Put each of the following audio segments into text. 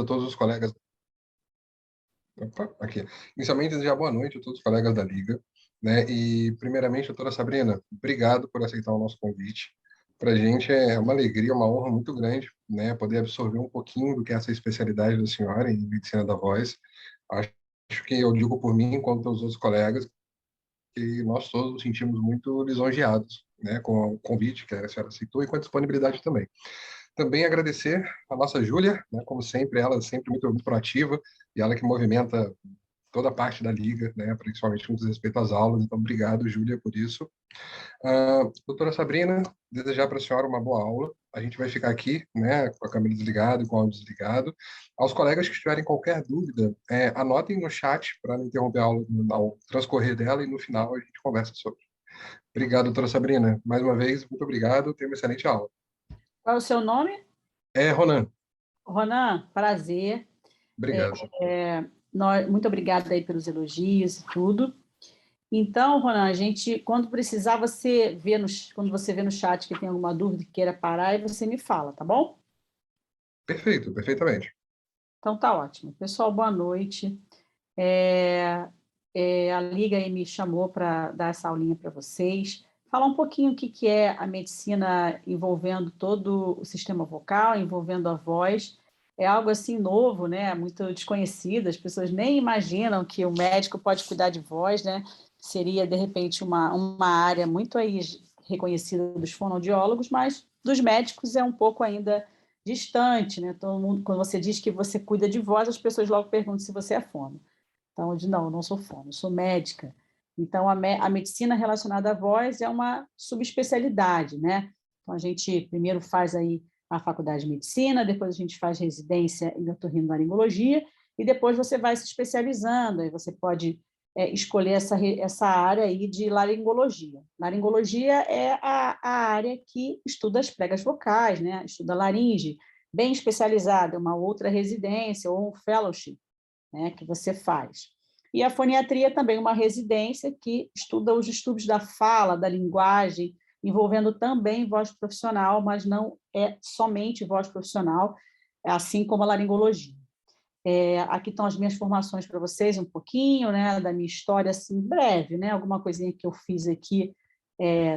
a todos os colegas. Opa, aqui. Inicialmente, desejar boa noite a todos os colegas da Liga, né? E, primeiramente, doutora Sabrina, obrigado por aceitar o nosso convite. Para a gente é uma alegria, uma honra muito grande, né? Poder absorver um pouquinho do que é essa especialidade da senhora em medicina da voz. Acho que eu digo por mim, quanto aos outros colegas, que nós todos nos sentimos muito lisonjeados, né? Com o convite que a senhora aceitou e com a disponibilidade também. Também agradecer a nossa Júlia, né, como sempre, ela sempre muito proativa, e ela que movimenta toda a parte da Liga, né, principalmente com respeito às aulas. Então, obrigado, Júlia, por isso. Doutora Sabrina, desejar para a senhora uma boa aula. A gente vai ficar aqui, né, com a câmera desligada e com o áudio desligado. Aos colegas que tiverem qualquer dúvida, anotem no chat para não interromper a aula ao transcorrer dela, e no final a gente conversa sobre. Obrigado, doutora Sabrina. Mais uma vez, muito obrigado. Tenha uma excelente aula. Qual é o seu nome? Ronan. Ronan, prazer. Obrigado. Muito obrigada aí pelos elogios e tudo. Então, Ronan, a gente, quando precisar, quando você vê no chat que tem alguma dúvida que queira parar, e você me fala, tá bom? Perfeito, perfeitamente. Então, tá ótimo. Pessoal, boa noite. A Liga aí me chamou para dar essa aulinha para vocês, falar um pouquinho o que é a medicina envolvendo todo o sistema vocal, envolvendo a voz. É algo assim novo, né? Muito desconhecido, as pessoas nem imaginam que o médico pode cuidar de voz, né? Seria, de repente, uma área muito aí reconhecida dos fonoaudiólogos, mas dos médicos é um pouco ainda distante, né? Todo mundo, quando você diz que você cuida de voz, as pessoas logo perguntam se você é fono. Então, eu digo, não, eu não sou fono, eu sou médica. Então, a medicina relacionada à voz é uma subespecialidade, né? Então, a gente primeiro faz aí a faculdade de medicina, depois a gente faz residência em otorrinolaringologia, e depois você vai se especializando, aí você pode escolher essa área aí de laringologia. Laringologia é a área que estuda as pregas vocais, né? Estuda laringe, bem especializada, uma outra residência ou um fellowship, né, que você faz. E a foniatria também, uma residência que estuda os distúrbios da fala, da linguagem, envolvendo também voz profissional, mas não é somente voz profissional, assim como a laringologia. Aqui estão as minhas formações para vocês, um pouquinho, né, da minha história, assim, breve, né, alguma coisinha que eu fiz aqui.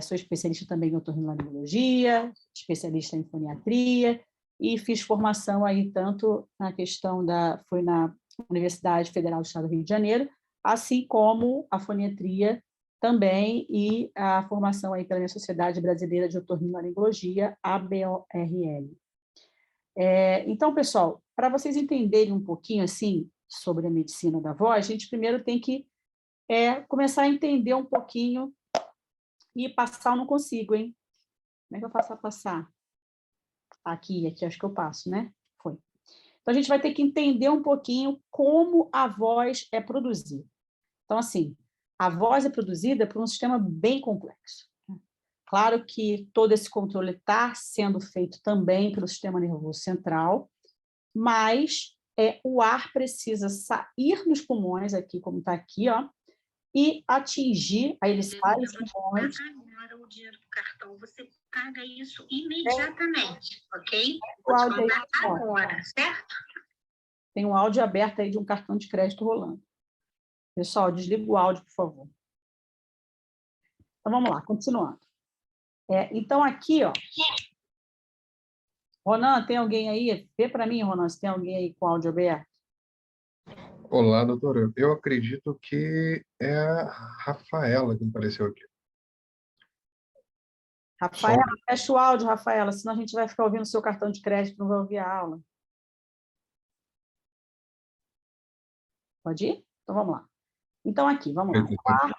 Sou especialista também em otorrinolaringologia, especialista em foniatria, e fiz formação aí tanto na questão foi na Universidade Federal do Estado do Rio de Janeiro, assim como a foniatria também, e a formação aí pela minha Sociedade Brasileira de Otorrinolaringologia, ABORL. Então, pessoal, para vocês entenderem um pouquinho assim sobre a medicina da voz, a gente primeiro tem que começar a entender um pouquinho, e passar eu não consigo, hein? Como é que eu faço a passar? Aqui, acho que eu passo, né? Foi. Então, a gente vai ter que entender um pouquinho como a voz é produzida. Então, assim, a voz é produzida por um sistema bem complexo. Claro que todo esse controle está sendo feito também pelo sistema nervoso central, mas o ar precisa sair dos pulmões, aqui como está aqui, ó, e atingir, aí ele sai dos pulmões. Agora o dinheiro do cartão, você paga isso imediatamente, ok? O áudio aí, agora, certo? Tem um áudio aberto aí de um cartão de crédito rolando. Pessoal, desliga o áudio, por favor. Então, vamos lá, continuando. Então, aqui, ó. Ronan, tem alguém aí? Vê para mim, Ronan, se tem alguém aí com áudio aberto. Olá, doutora. Eu acredito que é a Rafaela que apareceu aqui. Rafaela, fecha o áudio, Rafaela, senão a gente vai ficar ouvindo o seu cartão de crédito, não vai ouvir a aula. Pode ir? Então, vamos lá. Então, aqui, vamos lá.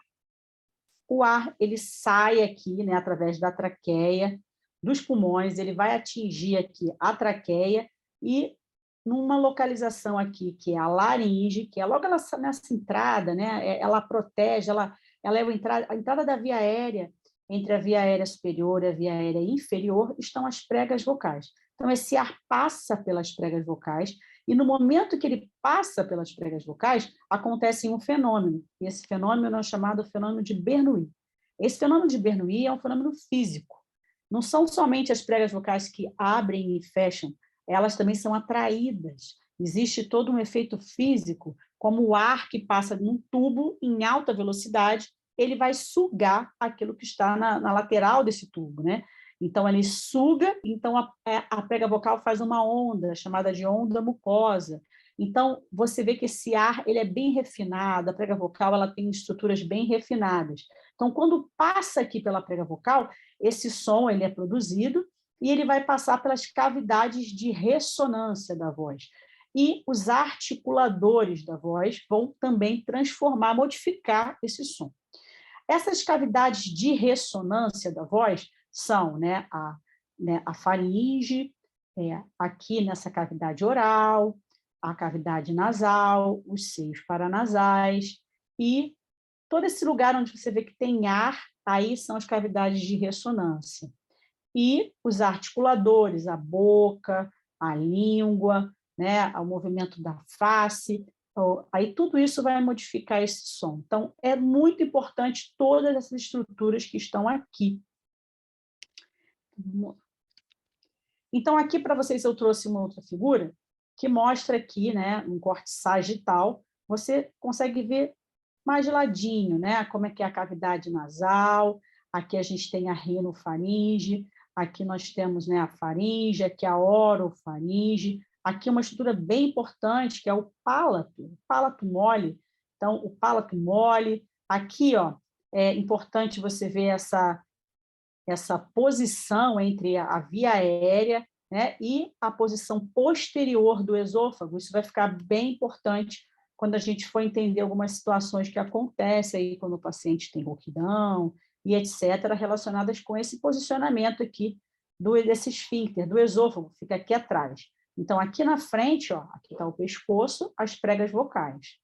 O ar, ele sai aqui, né, através da traqueia, dos pulmões, ele vai atingir aqui a traqueia e numa localização aqui, que é a laringe, que é logo nessa entrada, né, ela protege, ela é a entrada da via aérea. Entre a via aérea superior e a via aérea inferior estão as pregas vocais. Então, esse ar passa pelas pregas vocais, e no momento que ele passa pelas pregas vocais, acontece um fenômeno, e esse fenômeno é chamado fenômeno de Bernoulli. Esse fenômeno de Bernoulli é um fenômeno físico. Não são somente as pregas vocais que abrem e fecham, elas também são atraídas. Existe todo um efeito físico, como o ar que passa num tubo em alta velocidade, ele vai sugar aquilo que está na lateral desse tubo, né? Então, ele suga, então a prega vocal faz uma onda, chamada de onda mucosa. Então, você vê que esse ar ele é bem refinado, a prega vocal ela tem estruturas bem refinadas. Então, quando passa aqui pela prega vocal, esse som ele é produzido e ele vai passar pelas cavidades de ressonância da voz. E os articuladores da voz vão também transformar, modificar esse som. Essas cavidades de ressonância da voz são, né, a faringe, aqui nessa cavidade oral, a cavidade nasal, os seios paranasais e todo esse lugar onde você vê que tem ar, aí são as cavidades de ressonância. E os articuladores, a boca, a língua, né, o movimento da face, aí tudo isso vai modificar esse som. Então, é muito importante todas essas estruturas que estão aqui. Então, aqui para vocês eu trouxe uma outra figura que mostra aqui, né, um corte sagital, você consegue ver mais de ladinho, né, como é que é a cavidade nasal, aqui a gente tem a rinofaringe, aqui nós temos, né, a faringe, aqui a orofaringe, aqui uma estrutura bem importante, que é o palato mole. Então, o palato mole, aqui, ó, é importante você ver essa posição entre a via aérea, né, e a posição posterior do esôfago. Isso vai ficar bem importante quando a gente for entender algumas situações que acontecem aí quando o paciente tem rouquidão e etc., relacionadas com esse posicionamento aqui desse esfíncter, do esôfago, fica aqui atrás. Então, aqui na frente, ó, aqui está o pescoço, as pregas vocais.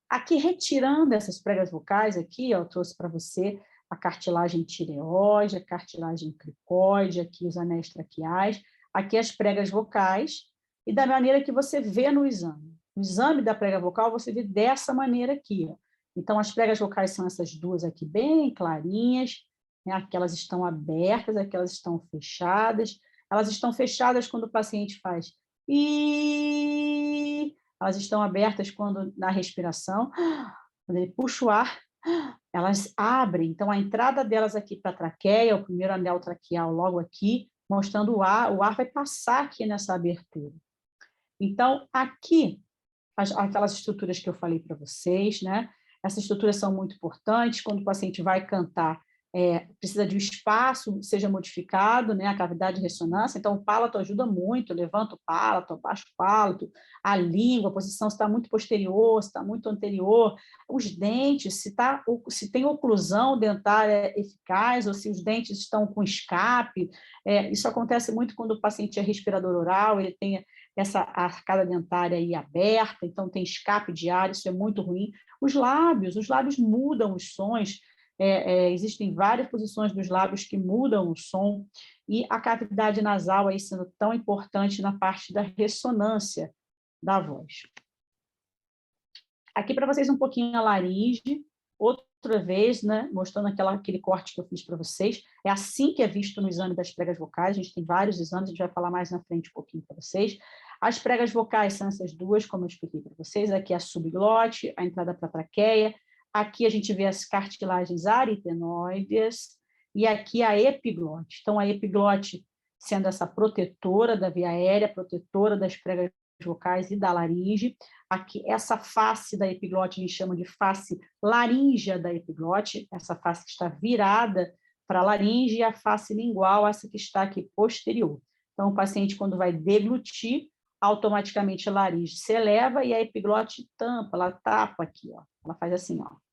Aqui, retirando essas pregas vocais, aqui, ó, eu trouxe para você a cartilagem tireoide, a cartilagem cricoide, aqui os anéis traqueais, aqui as pregas vocais, e da maneira que você vê no exame. No exame da prega vocal, você vê dessa maneira aqui, ó. Então, as pregas vocais são essas duas aqui, bem clarinhas, né? Aqui elas estão abertas, aqui elas estão fechadas. Elas estão fechadas quando o paciente faz e elas estão abertas quando na respiração, quando ele puxa o ar, elas abrem. Então, a entrada delas aqui para a traqueia, o primeiro anel traqueal logo aqui, mostrando o ar vai passar aqui nessa abertura. Então, aqui, aquelas estruturas que eu falei para vocês, né? Essas estruturas são muito importantes. Quando o paciente vai cantar, precisa de um espaço seja modificado, né? A cavidade de ressonância. Então, o palato ajuda muito, levanta o palato, abaixa o palato, a língua, a posição se está muito posterior, se está muito anterior, os dentes, se tem oclusão dentária eficaz, ou se os dentes estão com escape. Isso acontece muito quando o paciente é respirador oral, ele tem essa arcada dentária aí aberta, então tem escape de ar, isso é muito ruim. Os lábios mudam os sons, existem várias posições dos lábios que mudam o som, e a cavidade nasal aí sendo tão importante na parte da ressonância da voz. Aqui para vocês um pouquinho a laringe, outra vez, né, mostrando aquele corte que eu fiz para vocês. É assim que é visto no exame das pregas vocais, a gente tem vários exames, a gente vai falar mais na frente um pouquinho para vocês. As pregas vocais são essas duas, como eu expliquei para vocês, aqui a subglote, a entrada para a traqueia, aqui a gente vê as cartilagens aritenoides, e aqui a epiglote. Então, a epiglote sendo essa protetora da via aérea, protetora das pregas vocais e da laringe. Aqui, essa face da epiglote a gente chama de face laríngea da epiglote, essa face que está virada para a laringe, e a face lingual, essa que está aqui posterior. Então, o paciente, quando vai deglutir, automaticamente a laringe se eleva e a epiglote tampa, ela tapa aqui, ó. Ela faz assim, ó.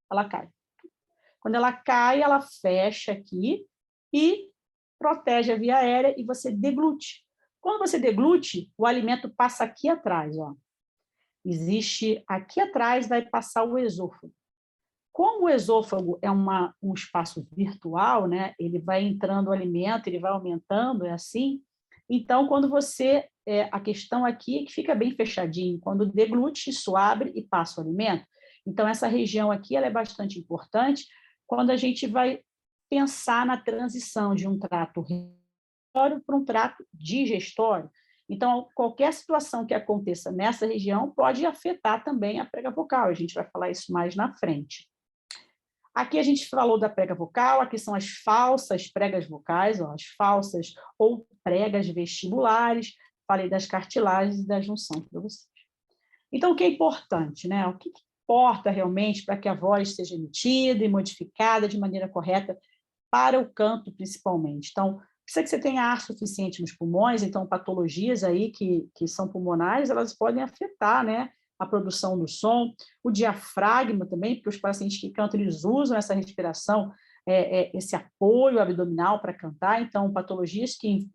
Ela cai. Quando ela cai, ela fecha aqui e protege a via aérea e você deglute. Quando você deglute, o alimento passa aqui atrás, ó. Existe aqui atrás, vai passar o esôfago. Como o esôfago é um espaço virtual, né? Ele vai entrando o alimento, ele vai aumentando, é assim. Então, quando você... a questão aqui é que fica bem fechadinho. Quando deglute, isso abre e passa o alimento. Então, essa região aqui ela é bastante importante quando a gente vai pensar na transição de um trato respiratório para um trato digestório. Então, qualquer situação que aconteça nessa região pode afetar também a prega vocal. A gente vai falar isso mais na frente. Aqui a gente falou da prega vocal, aqui são as falsas pregas vocais, ó, as falsas ou pregas vestibulares. Falei das cartilagens e da junção para vocês. Então, o que é importante, né? O que importa realmente para que a voz seja emitida e modificada de maneira correta para o canto, principalmente? Então, precisa que você tenha ar suficiente nos pulmões, então patologias aí que são pulmonares, elas podem afetar, né, a produção do som, o diafragma também, porque os pacientes que cantam, eles usam essa respiração, esse apoio abdominal para cantar, então patologias que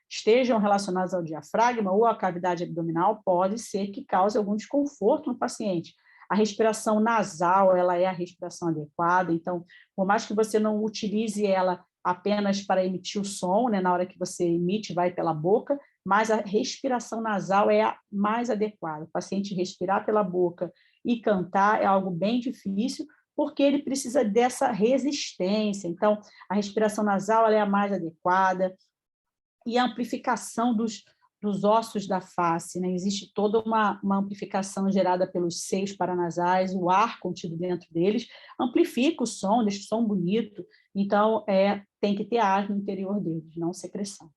estejam relacionadas ao diafragma ou à cavidade abdominal pode ser que cause algum desconforto no paciente. A respiração nasal, ela é a respiração adequada, então, por mais que você não utilize ela apenas para emitir o som, né, na hora que você emite, vai pela boca, mas a respiração nasal é a mais adequada. O paciente respirar pela boca e cantar é algo bem difícil, porque ele precisa dessa resistência. Então, a respiração nasal ela é a mais adequada, e a amplificação dos ossos da face, né? Existe toda uma amplificação gerada pelos seios paranasais, o ar contido dentro deles amplifica o som, deixa o som bonito, então tem que ter ar no interior deles, não secreção.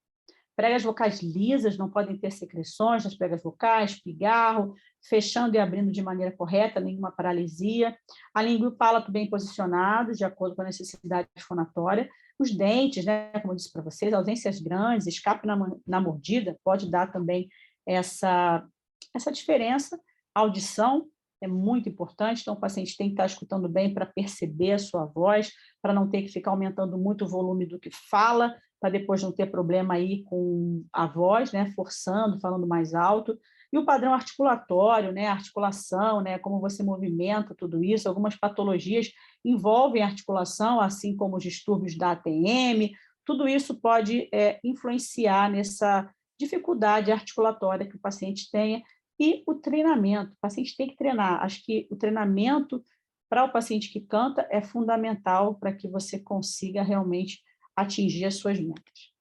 Pregas vocais lisas não podem ter secreções nas pregas vocais, pigarro, fechando e abrindo de maneira correta, nenhuma paralisia. A língua e o palato bem posicionados, de acordo com a necessidade fonatória. Os dentes, né, como eu disse para vocês, ausências grandes, escape na mordida, pode dar também essa diferença. A audição é muito importante, então o paciente tem que estar escutando bem para perceber a sua voz, para não ter que ficar aumentando muito o volume do que fala, para depois não ter problema aí com a voz, né, forçando, falando mais alto. E o padrão articulatório, né, a articulação, né, como você movimenta tudo isso, algumas patologias envolvem a articulação, assim como os distúrbios da ATM, tudo isso pode influenciar nessa dificuldade articulatória que o paciente tenha. E o treinamento, o paciente tem que treinar. Acho que o treinamento para o paciente que canta é fundamental para que você consiga realmente atingir as suas metas.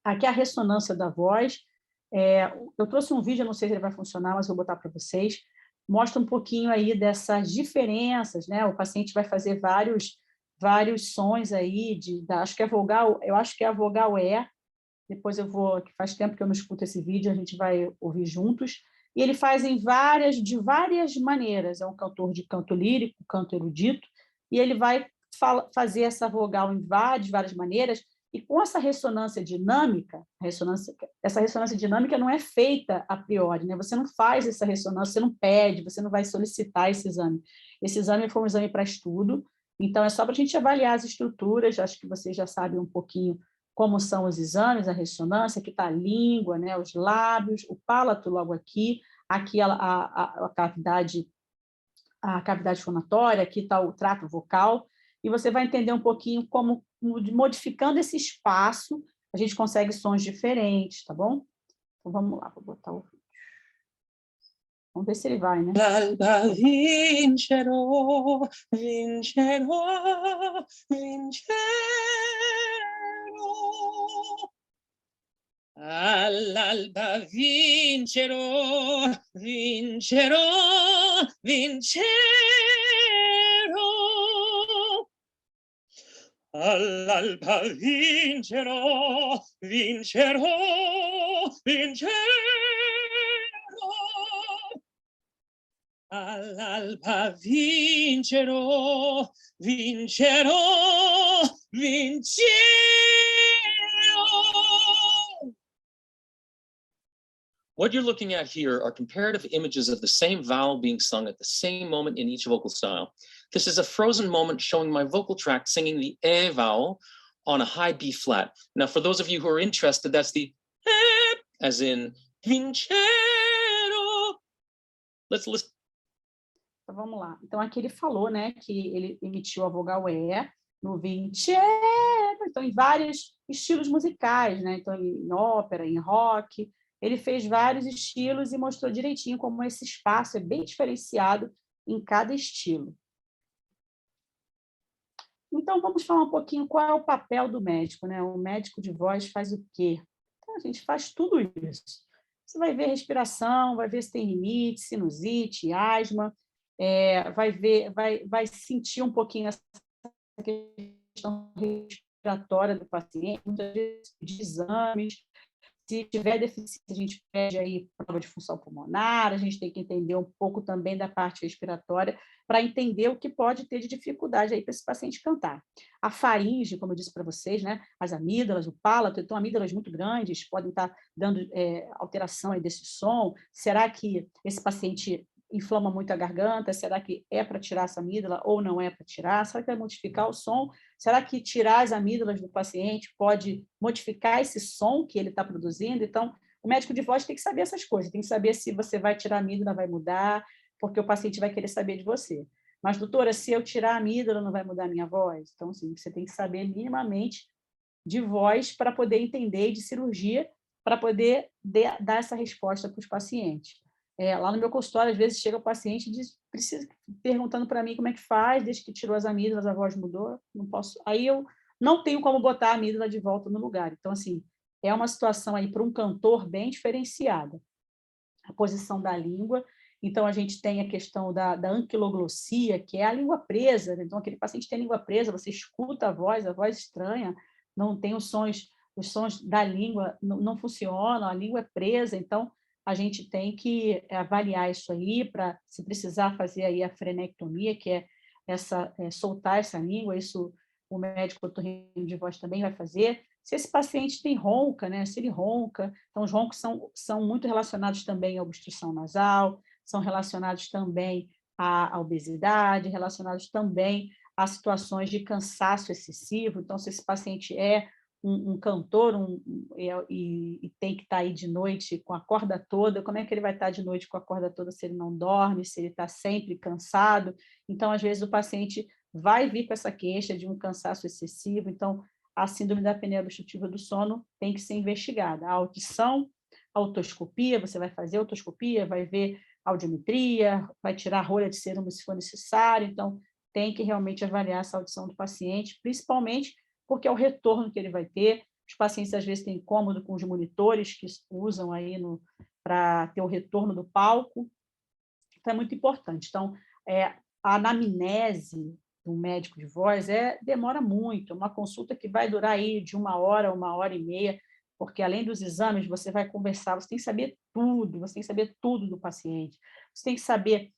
Aqui a ressonância da voz. Eu trouxe um vídeo, não sei se ele vai funcionar, mas vou botar para vocês. Mostra um pouquinho aí dessas diferenças, né? O paciente vai fazer vários sons aí, acho que é vogal, eu acho que é a vogal E, depois que faz tempo que eu não escuto esse vídeo, a gente vai ouvir juntos, e ele faz de várias maneiras, é um cantor de canto lírico, canto erudito, e ele vai fazer essa vogal de várias maneiras, e com essa ressonância dinâmica, essa ressonância dinâmica não é feita a priori, né? Você não faz essa ressonância, você não pede, você não vai solicitar esse exame. Esse exame foi um exame para estudo, então é só para a gente avaliar as estruturas, acho que vocês já sabem um pouquinho como são os exames, a ressonância, aqui está a língua, né, os lábios, o palato logo aqui a cavidade fonatória, aqui está o trato vocal, e você vai entender um pouquinho como, modificando esse espaço, a gente consegue sons diferentes, tá bom? Então, vamos lá, vou botar o vídeo. Vamos ver se ele vai, né? L'alba vincerò, vincerò, vincerò. All'alba vincerò, vincerò, vincerò. All'alba vincerò, vincerò, vincerò. All'alba vincerò, vincerò, vincerò. What you're looking at here are comparative images of the same vowel being sung at the same moment in each vocal style. This is a frozen moment showing my vocal tract singing the E vowel on a high B flat. Now, for those of you who are interested, that's the E, as in vincero. Let's listen. Então, vamos lá. Então, aqui ele falou, né, que ele emitiu a vogal E no vincero, então, em vários estilos musicais, né? Então, em ópera, em rock, ele fez vários estilos e mostrou direitinho como esse espaço é bem diferenciado em cada estilo. Então, vamos falar um pouquinho qual é o papel do médico, né? O médico de voz faz o quê? A gente faz tudo isso. Você vai ver respiração, vai ver se tem rinite, sinusite, asma, vai sentir um pouquinho essa questão respiratória do paciente, muitas vezes de exames. Se tiver deficiência, a gente pede aí prova de função pulmonar, a gente tem que entender um pouco também da parte respiratória para entender o que pode ter de dificuldade aí para esse paciente cantar. A faringe, como eu disse para vocês, né, as amígdalas, o palato, então amígdalas muito grandes podem estar dando alteração aí desse som. Será que esse paciente inflama muito a garganta? Será que é para tirar essa amígdala ou não é para tirar? Será que vai modificar o som? Será que tirar as amígdalas do paciente pode modificar esse som que ele está produzindo? Então, o médico de voz tem que saber essas coisas, tem que saber se você vai tirar a amígdala, vai mudar, porque o paciente vai querer saber de você. Mas, doutora, se eu tirar a amígdala, não vai mudar a minha voz? Então, sim, você tem que saber minimamente de voz para poder entender, de cirurgia, para poder dar essa resposta para os pacientes. Lá no meu consultório, às vezes, chega o paciente e diz, perguntando para mim como é que faz, desde que tirou as amígdalas, a voz mudou, não posso. Aí eu não tenho como botar a amígdala de volta no lugar. Então, assim, é uma situação aí para um cantor bem diferenciada. A posição da língua. Então, a gente tem a questão da anquiloglossia, que é a língua presa. Então, aquele paciente tem a língua presa, você escuta a voz estranha, não tem os sons da língua não funcionam, a língua é presa. Então, a gente tem que avaliar isso aí para, se precisar, fazer aí a frenectomia, que é soltar essa língua. Isso o médico otorrino de voz também vai fazer. Se esse paciente tem ronca, né? Se ele ronca, então os roncos são muito relacionados também à obstrução nasal, são relacionados também à obesidade, relacionados também a situações de cansaço excessivo. Então, se esse paciente é um cantor e tem que estar aí de noite com a corda toda, como é que ele vai estar de noite com a corda toda se ele não dorme, se ele está sempre cansado? Então, às vezes, o paciente vai vir com essa queixa de um cansaço excessivo. Então, a síndrome da apneia obstrutiva do sono tem que ser investigada. A audição, a otoscopia, você vai fazer a otoscopia, vai ver audiometria, vai tirar a rolha de cerume se for necessário. Então, tem que realmente avaliar essa audição do paciente, principalmente porque é o retorno que ele vai ter. Os pacientes, às vezes, têm incômodo com os monitores que usam aí para ter o retorno do palco. Então, é muito importante. Então, a anamnese do médico de voz demora muito, é uma consulta que vai durar aí de 1 hora e meia, porque, além dos exames, você vai conversar, você tem que saber tudo do paciente, você tem que saber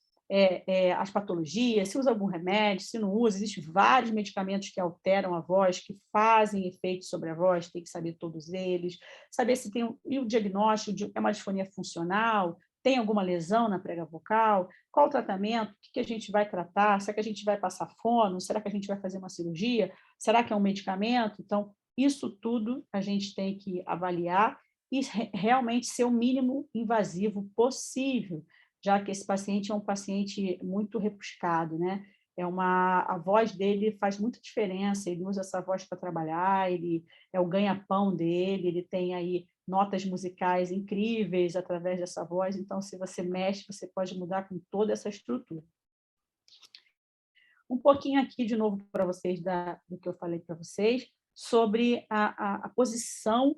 as patologias, se usa algum remédio, se não usa. Existem vários medicamentos que alteram a voz, que fazem efeito sobre a voz, tem que saber todos eles, saber se tem o diagnóstico, é uma disfonia funcional, tem alguma lesão na prega vocal, qual o tratamento, o que a gente vai tratar, será que a gente vai passar fono, será que a gente vai fazer uma cirurgia, será que é um medicamento? Então, isso tudo a gente tem que avaliar e realmente ser o mínimo invasivo possível, já que esse paciente é um paciente muito repuscado, né? A voz dele faz muita diferença, ele usa essa voz para trabalhar, ele é o ganha-pão dele, ele tem aí notas musicais incríveis através dessa voz. Então, se você mexe, você pode mudar com toda essa estrutura. Um pouquinho aqui, de novo, para vocês, do que eu falei para vocês, sobre a posição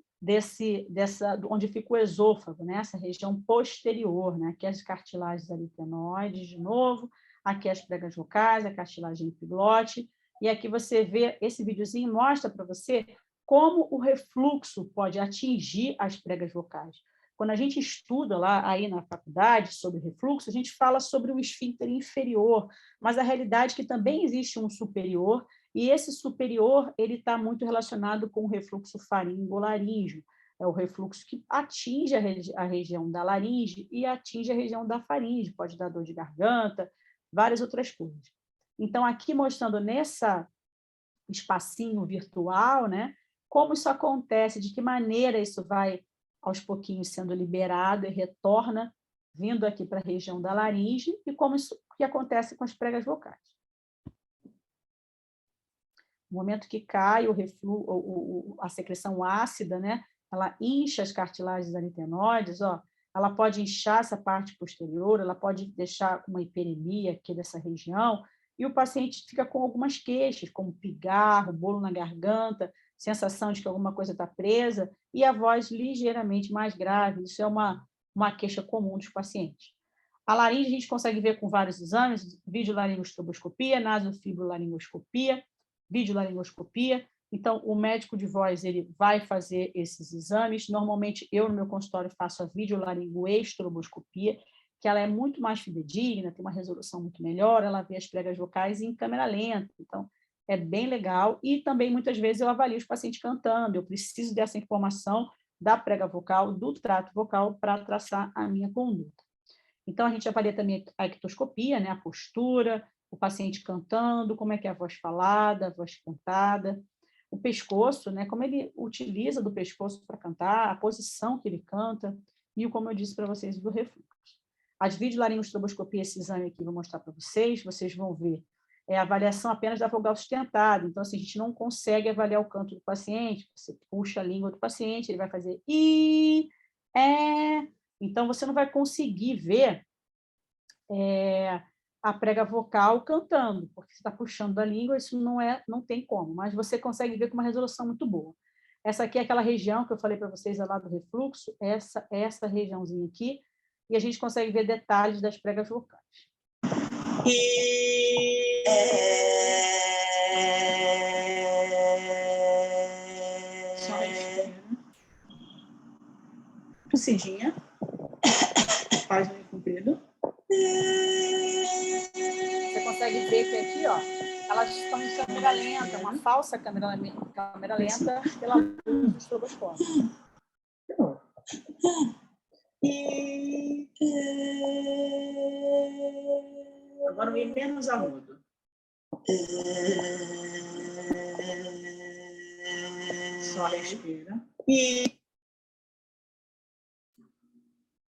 onde fica o esôfago, né? Essa região posterior, né? Aqui as cartilagens aritenoides, de novo, aqui as pregas vocais, a cartilagem epiglote, e aqui você vê, esse videozinho mostra para você como o refluxo pode atingir as pregas vocais. Quando a gente estuda lá aí na faculdade sobre refluxo, a gente fala sobre o esfíncter inferior, mas a realidade é que também existe um superior, e esse superior ele está muito relacionado com o refluxo faringolaríngeo. É o refluxo que atinge a região da laringe e atinge a região da faringe, pode dar dor de garganta, várias outras coisas. Então, aqui mostrando nessa espacinho virtual, né, como isso acontece, de que maneira isso vai, aos pouquinhos, sendo liberado e retorna, vindo aqui para a região da laringe, e como isso que acontece com as pregas vocais. No momento que cai a secreção ácida, né, ela incha as cartilagens aritenoides, ela pode inchar essa parte posterior, ela pode deixar uma hiperemia aqui dessa região, e o paciente fica com algumas queixas, como pigarro, bolo na garganta, sensação de que alguma coisa está presa, e a voz ligeiramente mais grave. Isso é uma queixa comum dos pacientes. A laringe a gente consegue ver com vários exames, videolaringoestroboscopia, nasofibrolaringoscopia, videolaringoscopia. Então, o médico de voz ele vai fazer esses exames. Normalmente, eu, no meu consultório, faço a videolaringoestroboscopia, que ela é muito mais fidedigna, tem uma resolução muito melhor, ela vê as pregas vocais em câmera lenta. Então, é bem legal. E também, muitas vezes, eu avalio os pacientes cantando. Eu preciso dessa informação da prega vocal, do trato vocal, para traçar a minha conduta. Então, a gente avalia também a ictoscopia, né? A postura, o paciente cantando, como é que é a voz falada, a voz cantada, o pescoço, né? Como ele utiliza do pescoço para cantar, a posição que ele canta, e como eu disse para vocês, do refluxo. As videolaringoestroboscopia, esse exame aqui, vou mostrar para vocês vão ver a avaliação apenas da vogal sustentada. Então, assim, a gente não consegue avaliar o canto do paciente, você puxa a língua do paciente, ele vai fazer i, é. Então, você não vai conseguir ver a prega vocal cantando, porque você está puxando a língua, isso não tem como, mas você consegue ver com uma resolução muito boa. Essa aqui é aquela região que eu falei para vocês lá do refluxo, essa regiãozinha aqui, e a gente consegue ver detalhes das pregas vocais. Só respira. Tossidinha. Faz meio comprido. Você consegue ver que aqui, ó, elas estão em câmera lenta, uma falsa câmera lenta pela luz do estroboscópio. Agora o I menos agudo. Só respira.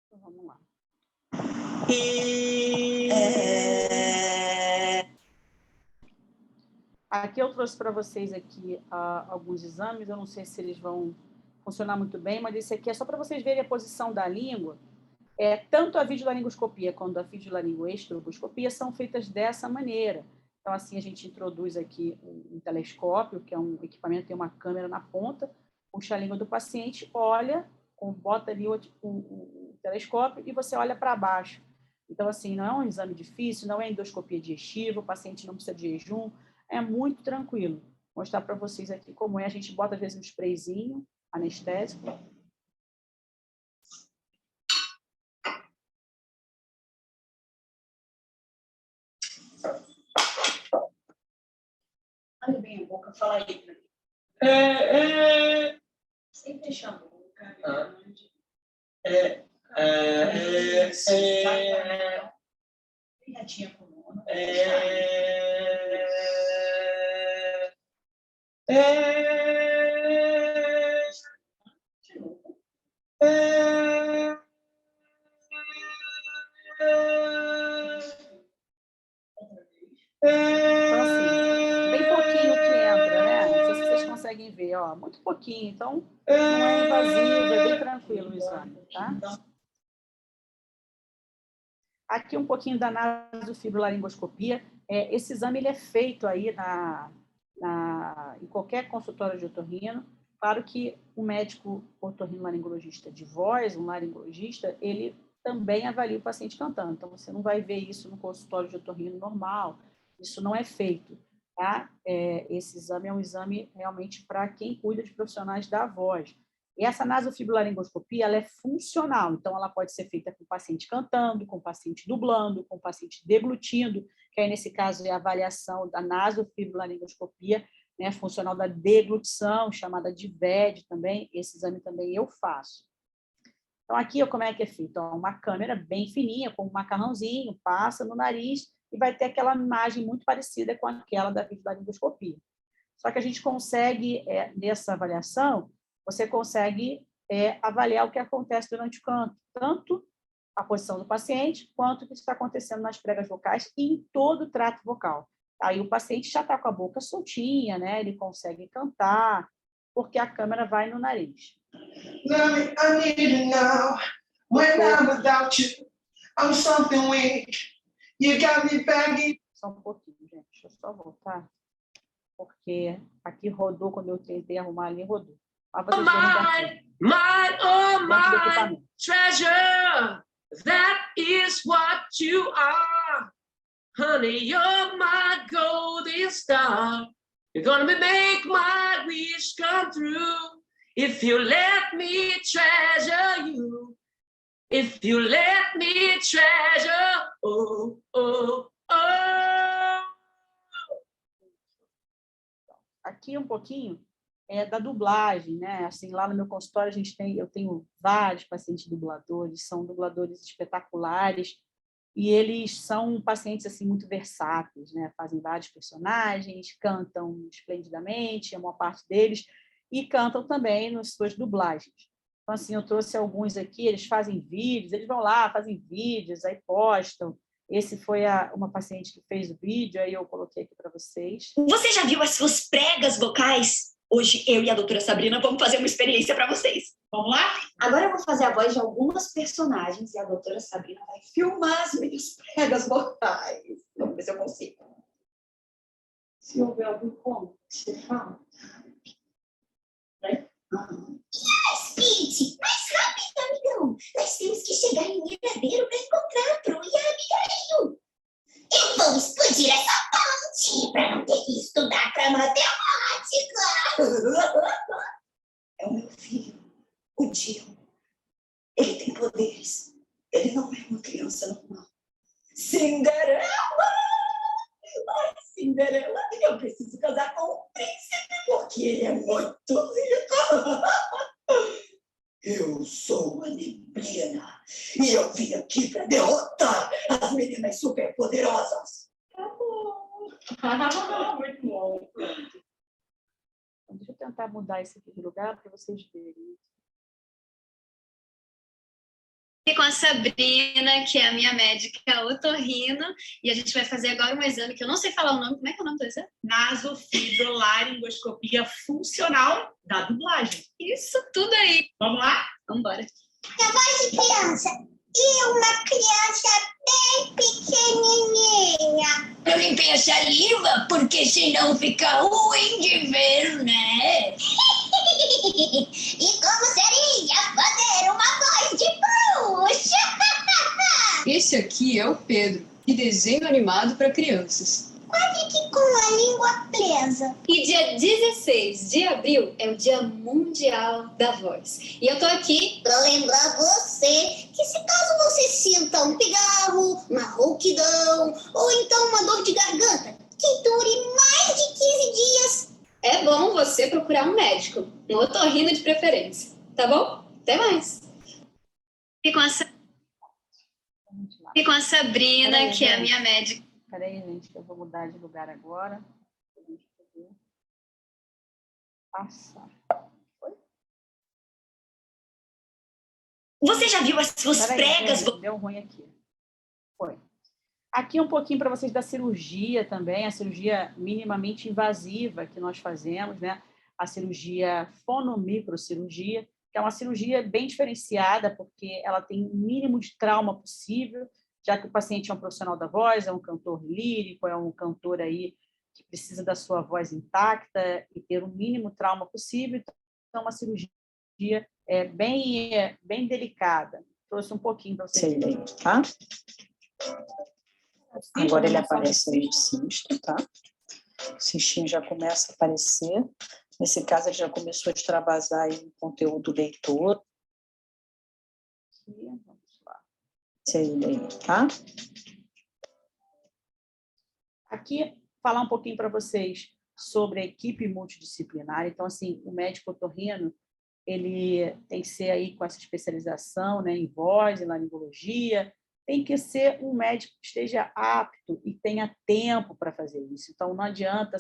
Então, vamos lá. Aqui eu trouxe para vocês aqui alguns exames, eu não sei se eles vão funcionar muito bem, mas esse aqui é só para vocês verem a posição da língua. Tanto a videolaringoscopia quanto a videolaringoestroboscopia são feitas dessa maneira. Então, assim, a gente introduz aqui um telescópio, que é um equipamento que tem uma câmera na ponta, puxa a língua do paciente, olha, bota ali o telescópio e você olha para baixo. Então, assim, não é um exame difícil, não é endoscopia digestiva, o paciente não precisa de jejum, é muito tranquilo. Vou mostrar para vocês aqui como é. A gente bota, às vezes, um sprayzinho anestésico. Abre bem a boca, fala aí para mim. Sempre fechando a boca. Bem retinha a coluna. De novo. Então, assim, bem pouquinho que entra, né? Não sei se vocês conseguem ver, ó, muito pouquinho. Então, não é invasivo, é bem tranquilo o exame, tá? Aqui um pouquinho da nasofibrolaringoscopia. Esse exame ele é feito aí em qualquer consultório de otorrino. Claro que o médico otorrinolaringologista de voz, um laringologista, ele também avalia o paciente cantando. Então, você não vai ver isso no consultório de otorrino normal. Isso não é feito, tá? Esse exame é um exame realmente para quem cuida de profissionais da voz. E essa nasofibrolaringoscopia, ela é funcional, então ela pode ser feita com o paciente cantando, com o paciente dublando, com o paciente deglutindo, que aí nesse caso é a avaliação da nasofibrolaringoscopia, né, funcional da deglutição, chamada de VED também, esse exame também eu faço. Então aqui, ó, como é que é feito? Ó, uma câmera bem fininha, com um macarrãozinho, passa no nariz e vai ter aquela imagem muito parecida com aquela da videolaringoscopia. Só que a gente consegue, nessa avaliação, você consegue avaliar o que acontece durante o canto, tanto a posição do paciente, quanto o que está acontecendo nas pregas vocais e em todo o trato vocal. Aí o paciente já está com a boca soltinha, né? Ele consegue cantar, porque a câmera vai no nariz. I need to know when I'm without you, I'm something weak. You got me begging. Só um pouquinho, gente. Deixa eu só voltar. porque aqui rodou, quando eu tentei arrumar ali, rodou. Mas vocês verem daqui. Oh Dentro do my equipamento. treasure, that is what you are. Honey, you're my golden star. You're gonna make my wish come true. If you let me treasure you. If you let me treasure, oh, oh, oh. Aqui um pouquinho da dublagem, né? Assim, lá no meu consultório eu tenho vários pacientes dubladores, são dubladores espetaculares e eles são pacientes assim muito versáteis, né? Fazem vários personagens, cantam esplendidamente, a maior parte deles, e cantam também nas suas dublagens. Então, assim, eu trouxe alguns aqui, eles fazem vídeos, eles vão lá, fazem vídeos, aí postam. Esse foi uma paciente que fez o vídeo, aí eu coloquei aqui para vocês. Você já viu as suas pregas vocais? Hoje eu e a doutora Sabrina vamos fazer uma experiência para vocês. Vamos lá? Agora eu vou fazer a voz de algumas personagens e a doutora Sabrina vai filmar as minhas pregas vocais. Vamos ver se eu consigo. Se houver algum como, você fala. Yes, Pete! Mais rápido, amigão! Nós temos que chegar em Miradeiro para encontrar a Pro e a amiga Rio. Eu vou explodir essa ponte para não ter que estudar para matemática! É o meu filho, o Dio. Ele tem poderes. Ele não é uma criança normal. Cinderela! Ai, Cinderela, eu preciso casar com o príncipe porque ele é muito rico. Eu sou a Neblina e eu vim aqui para derrotar as meninas superpoderosas. Tá bom. Muito bom. Deixa eu tentar mudar esse aqui de lugar para vocês verem. E com a Sabrina, que é a minha médica otorrino, e a gente vai fazer agora um exame que eu não sei falar o nome. Como é que é o nome do exame? Nasofibrolaringoscopia funcional da dublagem. Isso tudo aí. Vamos lá? Vamos embora. A voz de criança. E uma criança bem pequenininha. Eu limpei a saliva porque senão fica ruim de ver, né? E como seria fazer uma voz de bruxa? Esse aqui é o Pedro, de desenho animado para crianças. Quase que com a língua presa. E dia 16 de abril é o Dia Mundial da Voz. E eu tô aqui Pra lembrar você que se caso você sinta um pigarro, uma rouquidão ou então uma dor de garganta que dure mais de 15 dias, é bom você procurar um médico, um otorrino de preferência, tá bom? Até mais. E com a Sabrina, Peraí, que é a gente. minha médica. Espera aí, gente, que eu vou mudar de lugar agora. Pra gente poder passar. Você já viu as suas Peraí, pregas gente, deu ruim aqui. Foi. Aqui um pouquinho para vocês da cirurgia também, a cirurgia minimamente invasiva que nós fazemos, né? A cirurgia fonomicrocirurgia, que é uma cirurgia bem diferenciada, porque ela tem o mínimo de trauma possível, já que o paciente é um profissional da voz, é um cantor lírico, é um cantor aí que precisa da sua voz intacta e ter o mínimo trauma possível. Então, é uma cirurgia bem delicada. Trouxe um pouquinho para vocês Sei verem. daí, tá? Agora ele aparece aí de cisto, tá? O cistinho já começa a aparecer. Nesse caso, ele já começou a extravasar aí o conteúdo leitor. Vamos lá. Sei daí, tá? Aqui, falar um pouquinho para vocês sobre a equipe multidisciplinar. Então, assim, o médico otorrino, ele tem que ser aí com essa especialização, né, em voz, em laringologia, tem que ser um médico que esteja apto e tenha tempo para fazer isso. Então, não adianta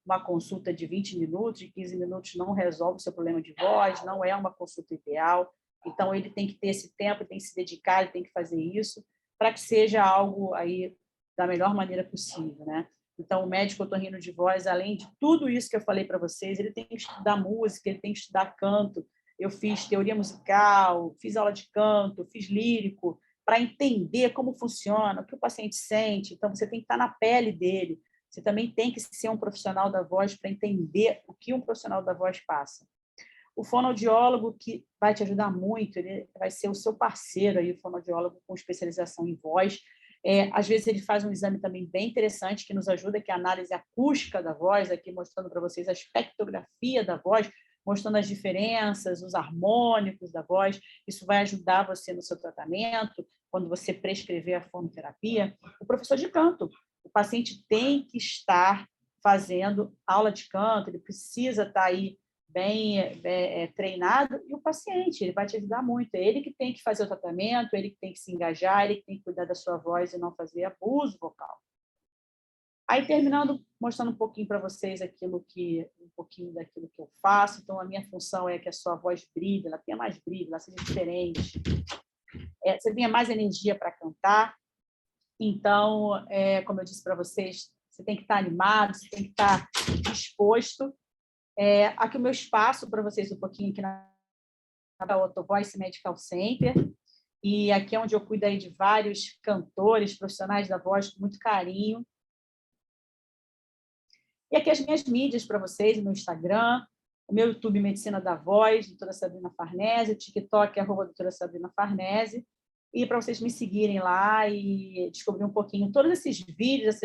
uma consulta de 20 minutos, de 15 minutos não resolve o seu problema de voz, não é uma consulta ideal. Então, ele tem que ter esse tempo, tem que se dedicar, ele tem que fazer isso para que seja algo aí da melhor maneira possível, né? Então, o médico otorrino de voz, além de tudo isso que eu falei para vocês, ele tem que estudar música, ele tem que estudar canto. Eu fiz teoria musical, fiz aula de canto, fiz lírico, para entender como funciona, o que o paciente sente. Então, você tem que estar na pele dele, Você também tem que ser um profissional da voz para entender o que um profissional da voz passa. O fonoaudiólogo, que vai te ajudar muito, ele vai ser o seu parceiro, aí, o fonoaudiólogo com especialização em voz. Às vezes ele faz um exame também bem interessante que nos ajuda, que é a análise acústica da voz, aqui mostrando para vocês a espectrografia da voz, mostrando as diferenças, os harmônicos da voz. Isso vai ajudar você no seu tratamento, quando você prescrever a fonoterapia. O professor de canto, o paciente tem que estar fazendo aula de canto, ele precisa estar aí bem treinado, e o paciente, ele vai te ajudar muito. É ele que tem que fazer o tratamento, ele que tem que se engajar, ele que tem que cuidar da sua voz e não fazer abuso vocal. Aí, terminando, mostrando um pouquinho para vocês um pouquinho daquilo que eu faço. Então, a minha função é que a sua voz brilhe, ela tenha mais brilho, ela seja diferente. Você tenha mais energia para cantar. Então, como eu disse para vocês, você tem que estar animado, você tem que estar disposto. Aqui o meu espaço para vocês um pouquinho aqui na Otto Voice Medical Center. E aqui é onde eu cuido aí de vários cantores, profissionais da voz, com muito carinho. E aqui as minhas mídias para vocês, o meu Instagram, o meu YouTube Medicina da Voz, doutora Sabrina Farnese, o TikTok, doutora Sabrina Farnese, e para vocês me seguirem lá e descobrir um pouquinho. Todos esses vídeos,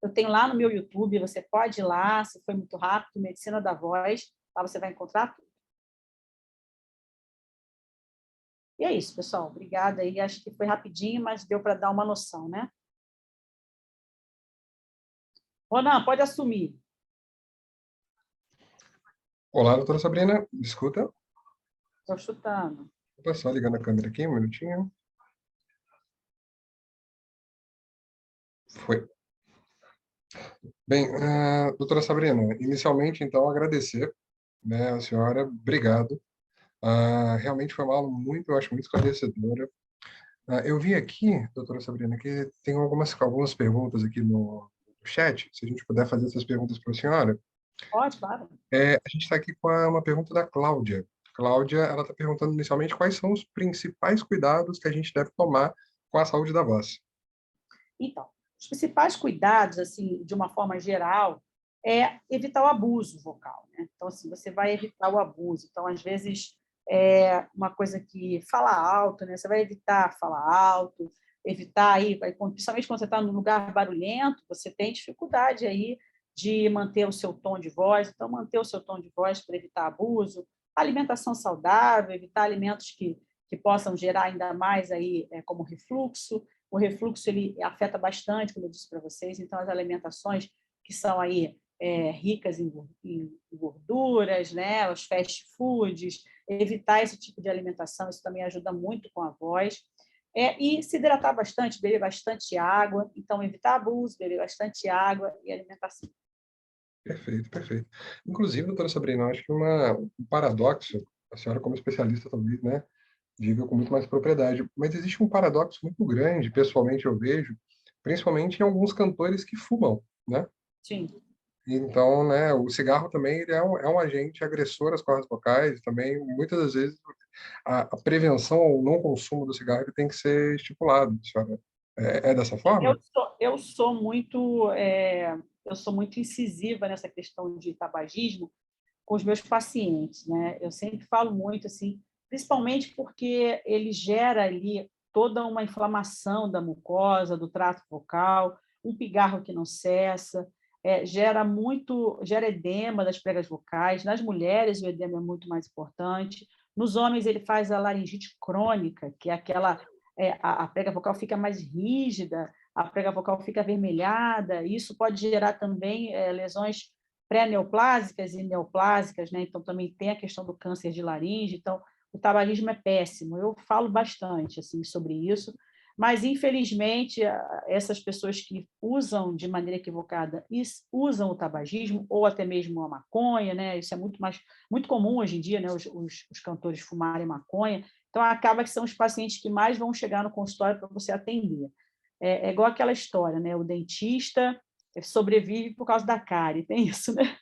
eu tenho lá no meu YouTube, você pode ir lá, se foi muito rápido, Medicina da Voz, lá você vai encontrar tudo. E é isso, pessoal. Obrigada aí. Acho que foi rapidinho, mas deu para dar uma noção, né? Ronan, pode assumir. Olá, doutora Sabrina. Me escuta? Estou chutando. Opa, só ligando a câmera aqui, um minutinho. Foi. Bem, doutora Sabrina, inicialmente, então, agradecer, né, a senhora. Obrigado. Realmente foi uma aula eu acho muito esclarecedora. Eu vi aqui, doutora Sabrina, que tem algumas perguntas aqui no chat, se a gente puder fazer essas perguntas para a senhora. Pode, claro. A gente está aqui com uma pergunta da Cláudia. Cláudia, ela está perguntando inicialmente quais são os principais cuidados que a gente deve tomar com a saúde da voz. Então, os principais cuidados, assim, de uma forma geral, é evitar o abuso vocal, né? Então, assim, você vai evitar o abuso. Então, às vezes, uma coisa que fala alto, né? Você vai evitar falar alto, evitar aí, principalmente quando você está num lugar barulhento, você tem dificuldade aí de manter o seu tom de voz. Então, manter o seu tom de voz para evitar abuso, alimentação saudável, evitar alimentos que possam gerar ainda mais aí, como refluxo. O refluxo ele afeta bastante, como eu disse para vocês. Então, as alimentações que são aí ricas em gorduras, né, os fast foods, evitar esse tipo de alimentação, isso também ajuda muito com a voz. E se hidratar bastante, beber bastante água. Então, evitar abuso, beber bastante água e alimentação. Perfeito, perfeito. Inclusive, doutora Sabrina, eu acho que um paradoxo, a senhora como especialista talvez, né, diga com muito mais propriedade, mas existe um paradoxo muito grande, pessoalmente eu vejo, principalmente em alguns cantores que fumam, né? Sim. Então, né, o cigarro também ele é um agente agressor às cordas vocais, também muitas das vezes a prevenção ao não consumo do cigarro ele tem que ser estipulado, senhora. É dessa forma? Eu sou muito incisiva nessa questão de tabagismo com os meus pacientes, né? Eu sempre falo muito assim, principalmente porque ele gera ali toda uma inflamação da mucosa, do trato vocal, um pigarro que não cessa, gera edema das pregas vocais. Nas mulheres, o edema é muito mais importante. Nos homens, ele faz a laringite crônica, que é aquela... a prega vocal fica mais rígida, a prega vocal fica avermelhada. Isso pode gerar também lesões pré-neoplásicas e neoplásicas, né? Então, também tem a questão do câncer de laringe. Então, o tabagismo é péssimo. Eu falo bastante assim, sobre isso, mas, infelizmente, essas pessoas que usam de maneira equivocada usam o tabagismo ou até mesmo a maconha, né? Isso é muito comum hoje em dia, né? Os cantores fumarem maconha. Então, acaba que são os pacientes que mais vão chegar no consultório para você atender. É igual aquela história, né? O dentista sobrevive por causa da cárie, tem isso, né?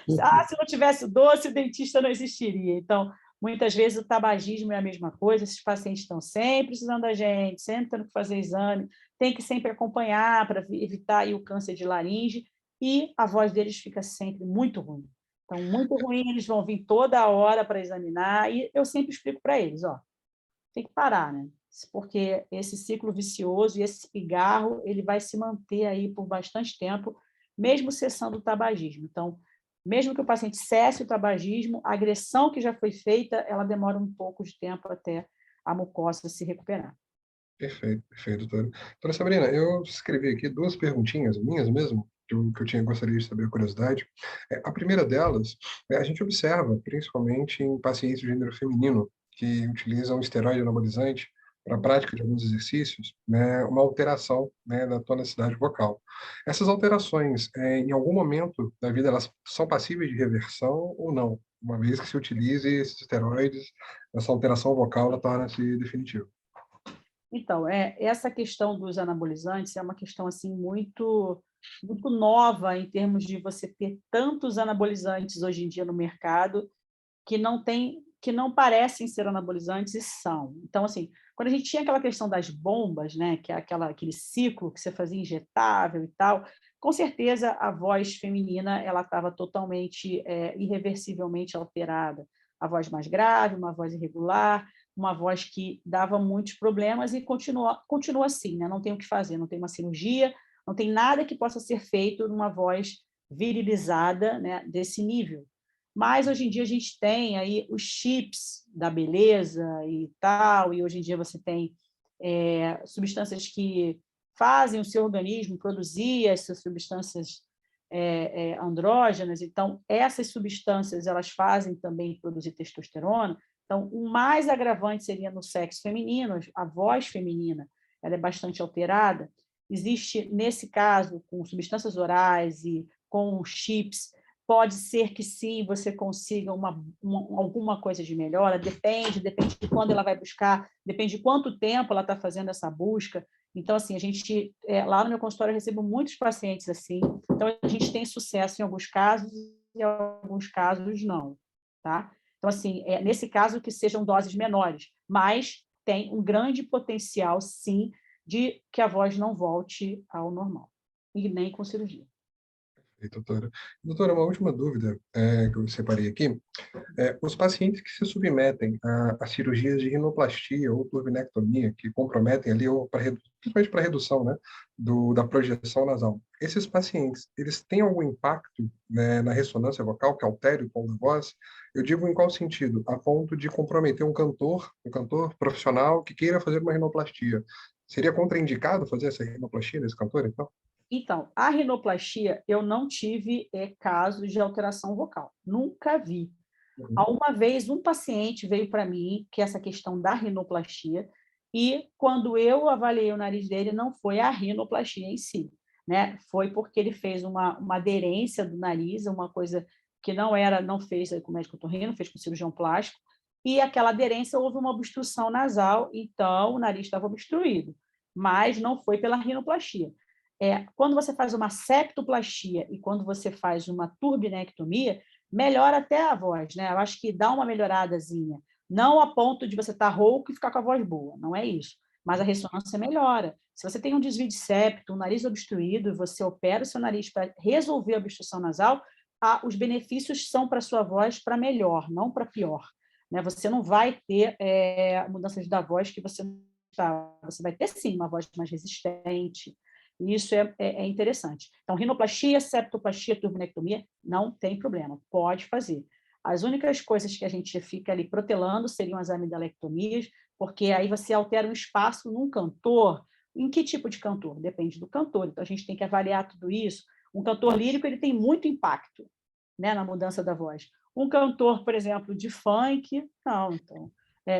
Se não tivesse doce, o dentista não existiria. Então, Muitas vezes o tabagismo é a mesma coisa, esses pacientes estão sempre precisando da gente, sempre tendo que fazer exame, tem que sempre acompanhar para evitar aí o câncer de laringe, e a voz deles fica sempre muito ruim. Então, muito ruim, eles vão vir toda hora para examinar, e eu sempre explico para eles, ó, tem que parar, né? Porque esse ciclo vicioso e esse cigarro, ele vai se manter aí por bastante tempo, mesmo cessando o tabagismo. Então, mesmo que o paciente cesse o tabagismo, a agressão que já foi feita, ela demora um pouco de tempo até a mucosa se recuperar. Perfeito, doutora. Doutora Sabrina, eu escrevi aqui duas perguntinhas minhas mesmo, gostaria de saber a curiosidade. A primeira delas, a gente observa, principalmente em pacientes de gênero feminino, que utilizam esteroide anabolizante para a prática de alguns exercícios, né, uma alteração, né, da tonicidade vocal. Essas alterações, em algum momento da vida, elas são passíveis de reversão ou não? Uma vez que se utilize esses esteroides, essa alteração vocal ela torna-se definitiva. Então, essa questão dos anabolizantes é uma questão assim muito nova em termos de você ter tantos anabolizantes hoje em dia no mercado que não parecem ser anabolizantes e são. Então, assim, quando a gente tinha aquela questão das bombas, né, que é aquele ciclo que você fazia injetável e tal, com certeza a voz feminina ela estava totalmente, irreversivelmente alterada. A voz mais grave, uma voz irregular, uma voz que dava muitos problemas e continua assim, né? Não tem o que fazer, não tem uma cirurgia, não tem nada que possa ser feito numa voz virilizada, né, desse nível. Mas hoje em dia a gente tem aí os chips da beleza e tal, e hoje em dia você tem substâncias que fazem o seu organismo produzir essas substâncias andrógenas. Então, essas substâncias elas fazem também produzir testosterona. Então, o mais agravante seria no sexo feminino, a voz feminina ela é bastante alterada. Existe, nesse caso, com substâncias orais e com chips, pode ser que sim, você consiga alguma coisa de melhora, depende de quando ela vai buscar, depende de quanto tempo ela está fazendo essa busca. Então, assim, a gente, lá no meu consultório, eu recebo muitos pacientes assim, então a gente tem sucesso em alguns casos e em alguns casos não, tá? Então, assim, nesse caso que sejam doses menores, mas tem um grande potencial, sim, de que a voz não volte ao normal, e nem com cirurgia. Doutora. Doutora, uma última dúvida que eu separei aqui. Os pacientes que se submetem a cirurgias de rinoplastia ou turbinectomia, que comprometem ali, principalmente para redução, né, da projeção nasal, esses pacientes, eles têm algum impacto, né, na ressonância vocal, que altere o tom da voz? Eu digo em qual sentido? A ponto de comprometer um cantor profissional que queira fazer uma rinoplastia. Seria contraindicado fazer essa rinoplastia nesse cantor, então? Então, a rinoplastia, eu não tive casos de alteração vocal, nunca vi. Há uma vez, um paciente veio para mim, que é essa questão da rinoplastia, e quando eu avaliei o nariz dele, não foi a rinoplastia em si, né? Foi porque ele fez uma aderência do nariz, uma coisa que não fez com o médico otorrino, fez com o cirurgião plástico, e aquela aderência houve uma obstrução nasal, então o nariz estava obstruído, mas não foi pela rinoplastia. Quando você faz uma septoplastia e quando você faz uma turbinectomia, melhora até a voz, né? Eu acho que dá uma melhoradazinha. Não a ponto de você estar rouco e ficar com a voz boa, não é isso. Mas a ressonância melhora. Se você tem um desvio de septo, um nariz obstruído, e você opera o seu nariz para resolver a obstrução nasal, os benefícios são para a sua voz para melhor, não para pior. Né? Você não vai ter mudanças da voz que você não está. Você vai ter, sim, uma voz mais resistente. E isso é interessante. Então, rinoplastia, septoplastia, turbinectomia, não tem problema, pode fazer. As únicas coisas que a gente fica ali protelando seriam as amidalectomias, porque aí você altera um espaço num cantor. Em que tipo de cantor? Depende do cantor. Então, a gente tem que avaliar tudo isso. Um cantor lírico ele tem muito impacto, né, na mudança da voz. Um cantor, por exemplo, de funk, não. Então,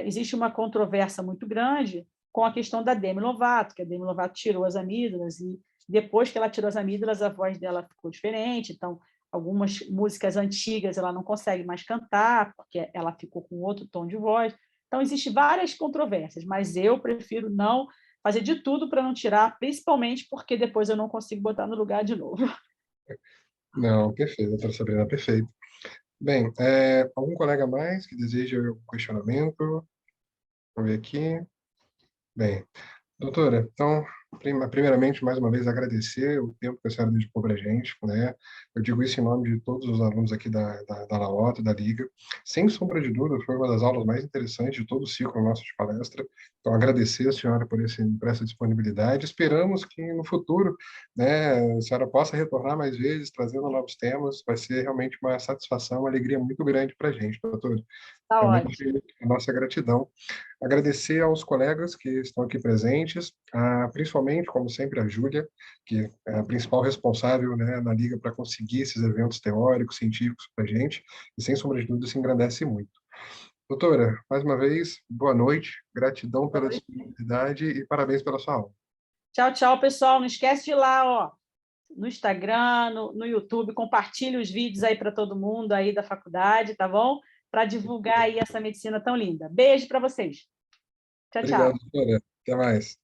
existe uma controvérsia muito grande com a questão da Demi Lovato, que a Demi Lovato tirou as amígdalas e depois que ela tirou as amígdalas, a voz dela ficou diferente. Então, algumas músicas antigas ela não consegue mais cantar, porque ela ficou com outro tom de voz. Então, existem várias controvérsias, mas eu prefiro não fazer de tudo para não tirar, principalmente porque depois eu não consigo botar no lugar de novo. Não, perfeito, doutora Sabrina, perfeito. Bem, algum colega mais que deseja o questionamento? Vou ver aqui. Bem, doutora, então, primeiramente, mais uma vez, agradecer o tempo que a senhora dedicou para a gente, né? Eu digo isso em nome de todos os alunos aqui da LAOTA, da Liga. Sem sombra de dúvida, foi uma das aulas mais interessantes de todo o ciclo nosso de palestra. Então, agradecer a senhora por essa disponibilidade. Esperamos que no futuro, né, a senhora possa retornar mais vezes, trazendo novos temas. Vai ser realmente uma satisfação, uma alegria muito grande para a gente, doutora. Tá Realmente, ótimo. a nossa gratidão. Agradecer aos colegas que estão aqui presentes, principalmente, como sempre, a Júlia, que é a principal responsável, né, na Liga para conseguir esses eventos teóricos, científicos para a gente, e sem sombra de dúvida se engrandece muito. Doutora, mais uma vez, boa noite, gratidão pela disponibilidade e parabéns pela sua aula. Tchau, tchau, pessoal. Não esquece de ir lá, ó, no Instagram, no YouTube, compartilhe os vídeos aí para todo mundo aí da faculdade, tá bom? Para divulgar aí essa medicina tão linda. Beijo para vocês. Tchau, Obrigado, tchau. doutora. Até mais.